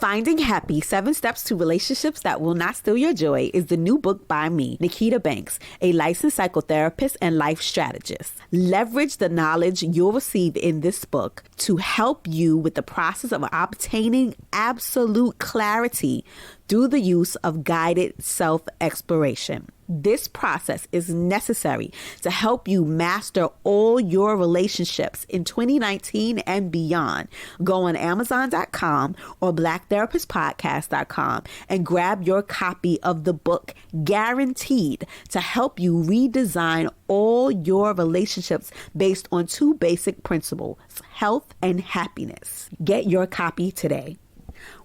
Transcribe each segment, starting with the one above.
Finding Happy, 7 Steps to Relationships That Will Not Steal Your Joy is the new book by me, Nikita Banks, a licensed psychotherapist and life strategist. Leverage the knowledge you'll receive in this book to help you with the process of obtaining absolute clarity through the use of guided self-exploration. This process is necessary to help you master all your relationships in 2019 and beyond. Go on Amazon.com or blacktherapistpodcast.com and grab your copy of the book, guaranteed to help you redesign all your relationships based on 2 basic principles, health and happiness. Get your copy today.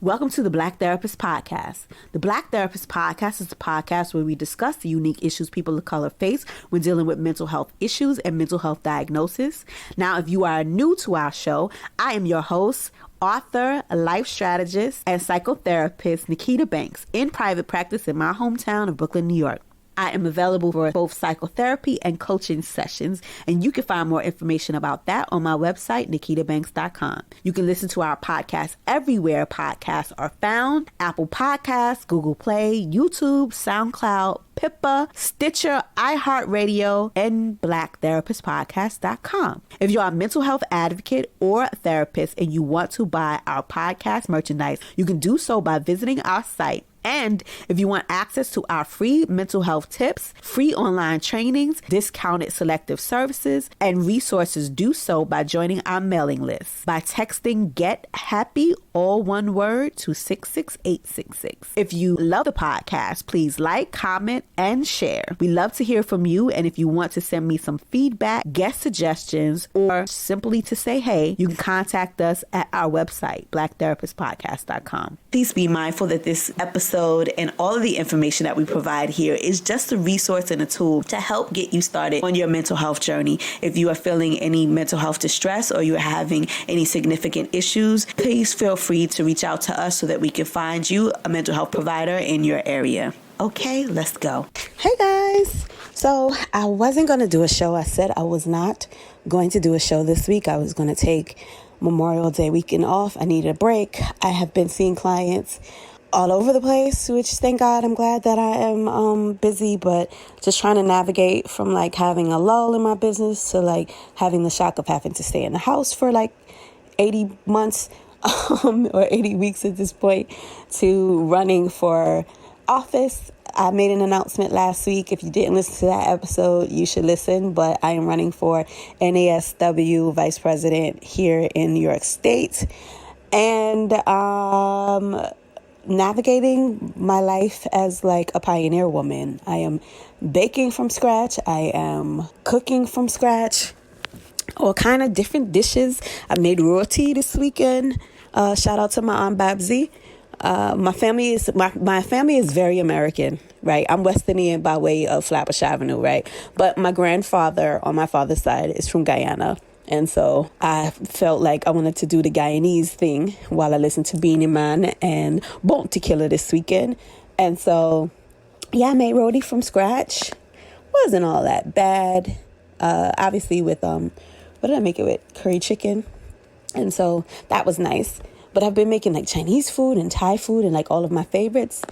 Welcome to the Black Therapist Podcast. The Black Therapist Podcast is a podcast where we discuss the unique issues people of color face when dealing with mental health issues and mental health diagnosis. Now, if you are new to our show, I am your host, author, life strategist, and psychotherapist Nikita Banks, in private practice in my hometown of Brooklyn, New York. I am available for both psychotherapy and coaching sessions, and you can find more information about that on my website, nikitabanks.com. You can listen to our podcast everywhere podcasts are found: Apple Podcasts, Google Play, YouTube, SoundCloud, Pippa, Stitcher, iHeartRadio, and blacktherapistpodcast.com. If you're a mental health advocate or a therapist and you want to buy our podcast merchandise, you can do so by visiting our site. And if you want access to our free mental health tips, free online trainings, discounted selective services, and resources, do so by joining our mailing list by texting Get Happy, all one word, to 66866. If you love the podcast, please like, comment, and share. We love to hear from you. And if you want to send me some feedback, guest suggestions, or simply to say hey, you can contact us at our website, blacktherapistpodcast.com. Please be mindful that this episode and all of the information that we provide here is just a resource and a tool to help get you started on your mental health journey. If you are feeling any mental health distress or you're having any significant issues, please feel free to reach out to us so that we can find you a mental health provider in your area. Okay, let's go. Hey guys. So I wasn't going to do a show. I said I was not going to do a show this week. I was going to take Memorial Day weekend off. I needed a break. I have been seeing clients all over the place, which thank God, I'm glad that I am busy, but just trying to navigate from like having a lull in my business to like having the shock of having to stay in the house for like 80 months or 80 weeks at this point, to running for office. I made an announcement last week. If you didn't listen to that episode, you should listen. But I am running for NASW Vice President here in New York State. And navigating my life as like a pioneer woman. I am baking from scratch. I am cooking from scratch. All kind of different dishes. I made roti this weekend. Shout out to my Aunt Babsy. My family is very American, right? I'm West Indian by way of Flatbush Avenue, right? But my grandfather on my father's side is from Guyana. And so I felt like I wanted to do the Guyanese thing while I listened to Beanie Man and Bon Tequila this weekend. And so, yeah, I made roti from scratch. Wasn't all that bad. Obviously with, what did I make it with? Curry chicken. And so that was nice. But I've been making like Chinese food and Thai food and like all of my favorites.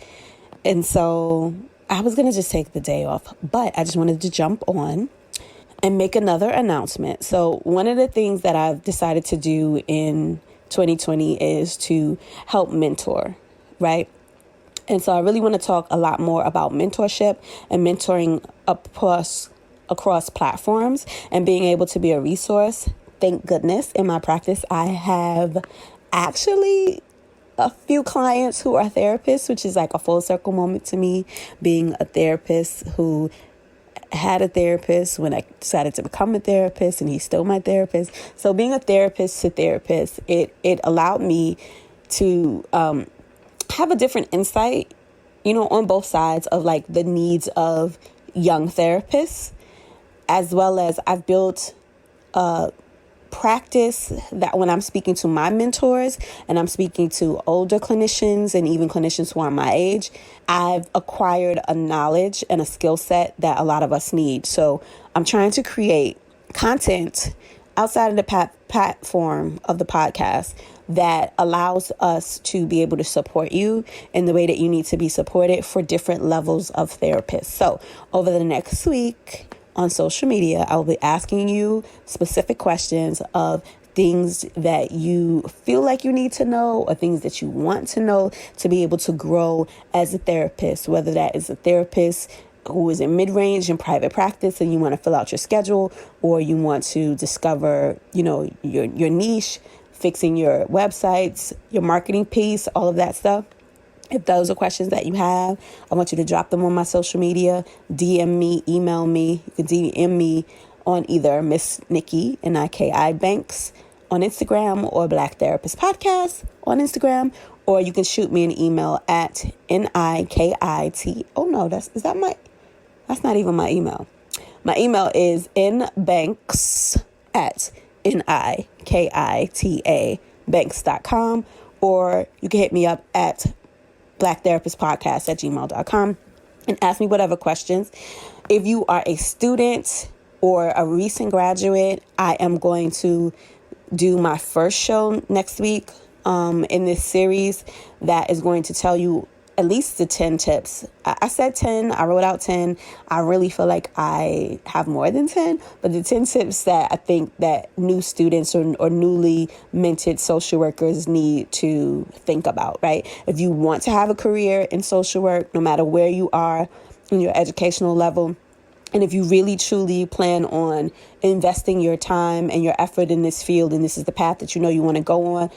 And so I was going to just take the day off. But I just wanted to jump on and make another announcement. So one of the things that I've decided to do in 2020 is to help mentor, right? And so I really want to talk a lot more about mentorship and mentoring across platforms and being able to be a resource. Thank goodness in my practice, I have actually a few clients who are therapists, which is like a full circle moment to me, being a therapist who had a therapist when I decided to become a therapist, and he's still my therapist. So being a therapist to therapist, it allowed me to have a different insight, on both sides of like the needs of young therapists, as well as I've built a practice that when I'm speaking to my mentors and I'm speaking to older clinicians and even clinicians who are my age, I've acquired a knowledge and a skill set that a lot of us need. So I'm trying to create content outside of the platform of the podcast that allows us to be able to support you in the way that you need to be supported for different levels of therapists. So over the next week on social media, I will be asking you specific questions of things that you feel like you need to know or things that you want to know to be able to grow as a therapist, whether that is a therapist who is in mid-range in private practice and you want to fill out your schedule, or you want to discover, your niche, fixing your websites, your marketing piece, all of that stuff. If those are questions that you have, I want you to drop them on my social media, DM me, email me. You can DM me on either Miss Nikki, N-I-K-I Banks on Instagram, or Black Therapist Podcast on Instagram, or you can shoot me an email at N-I-K-I-T. Oh no, that's not even my email. My email is nbanks@nikitabanks.com, or you can hit me up at blacktherapistpodcast@gmail.com and ask me whatever questions. If you are a student or a recent graduate, I am going to do my first show next week in this series that is going to tell you at least the 10 tips. I said 10, I wrote out 10. I really feel like I have more than 10, but the 10 tips that I think that new students or newly minted social workers need to think about, right? If you want to have a career in social work, no matter where you are in your educational level, and if you really truly plan on investing your time and your effort in this field, and this is the path that you want to go on,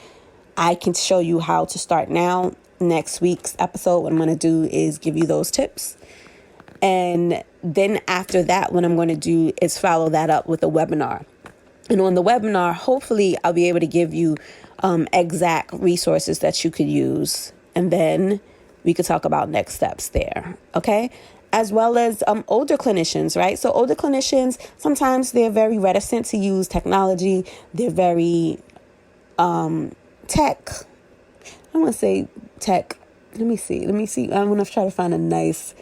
I can show you how to start now. Next week's episode, what I'm going to do is give you those tips. And then after that, what I'm going to do is follow that up with a webinar. And on the webinar, hopefully I'll be able to give you exact resources that you could use. And then we could talk about next steps there. Okay. As well as older clinicians, right? So older clinicians, sometimes they're very reticent to use technology. They're very tech. I want to say tech. Let me see. I want to try to find a nice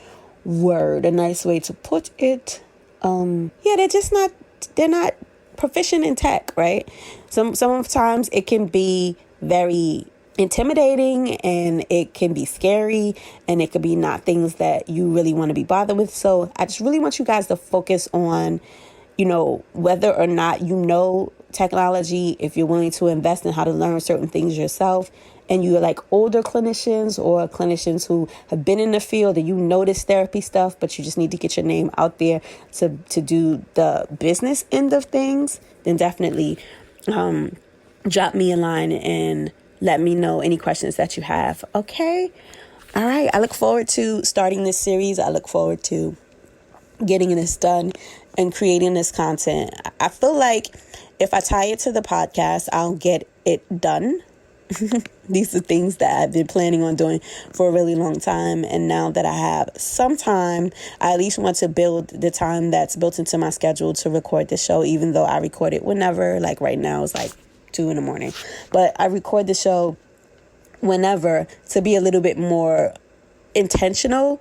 word, a nice way to put it. They're not proficient in tech, right? Sometimes it can be very intimidating and it can be scary and it could be not things that you really want to be bothered with. So I just really want you guys to focus on, whether or not technology, if you're willing to invest in how to learn certain things yourself, and you're like older clinicians or clinicians who have been in the field and this therapy stuff, but you just need to get your name out there to do the business end of things, then definitely drop me a line and let me know any questions that you have. Okay? All right. I look forward to starting this series. I look forward to getting this done and creating this content. I feel like if I tie it to the podcast, I'll get it done. These are things that I've been planning on doing for a really long time. And now that I have some time, I at least want to build the time that's built into my schedule to record the show, even though I record it whenever. Like right now, it's like 2 a.m. But I record the show whenever to be a little bit more intentional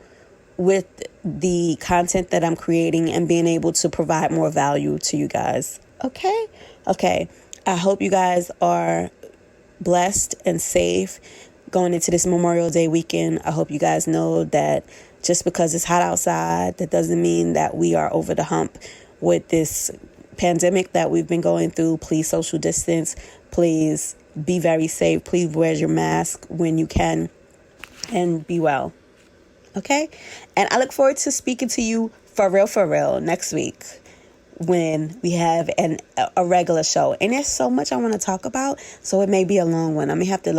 with the content that I'm creating and being able to provide more value to you guys. Okay. I hope you guys are blessed and safe going into this Memorial Day weekend. I hope you guys know that just because it's hot outside, that doesn't mean that we are over the hump with this pandemic that we've been going through. Please social distance. Please be very safe. Please wear your mask when you can and be well. Okay? And I look forward to speaking to you for real next week when we have a regular show. And there's so much I want to talk about, so it may be a long one. I may have to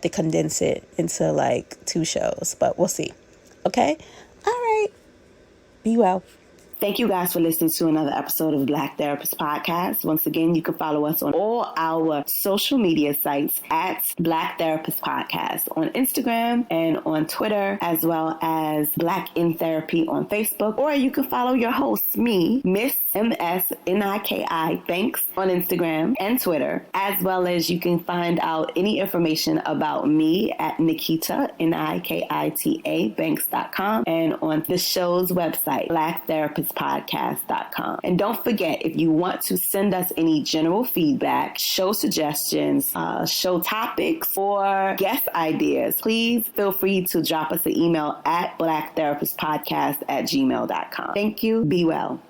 condense it into 2 shows, but we'll see. Okay? All right. Be well. Thank you guys for listening to another episode of Black Therapist Podcast. Once again, you can follow us on all our social media sites at Black Therapist Podcast on Instagram and on Twitter, as well as Black in Therapy on Facebook. Or you can follow your host, me, Miss M-S-N-I-K-I Banks on Instagram and Twitter, as well as you can find out any information about me at Nikita, Nikita Banks.com, and on the show's website, Black Therapist blacktherapistpodcast.com. And don't forget, if you want to send us any general feedback, show suggestions, show topics, or guest ideas, please feel free to drop us an email at blacktherapistpodcast@gmail.com. Thank you. Be well.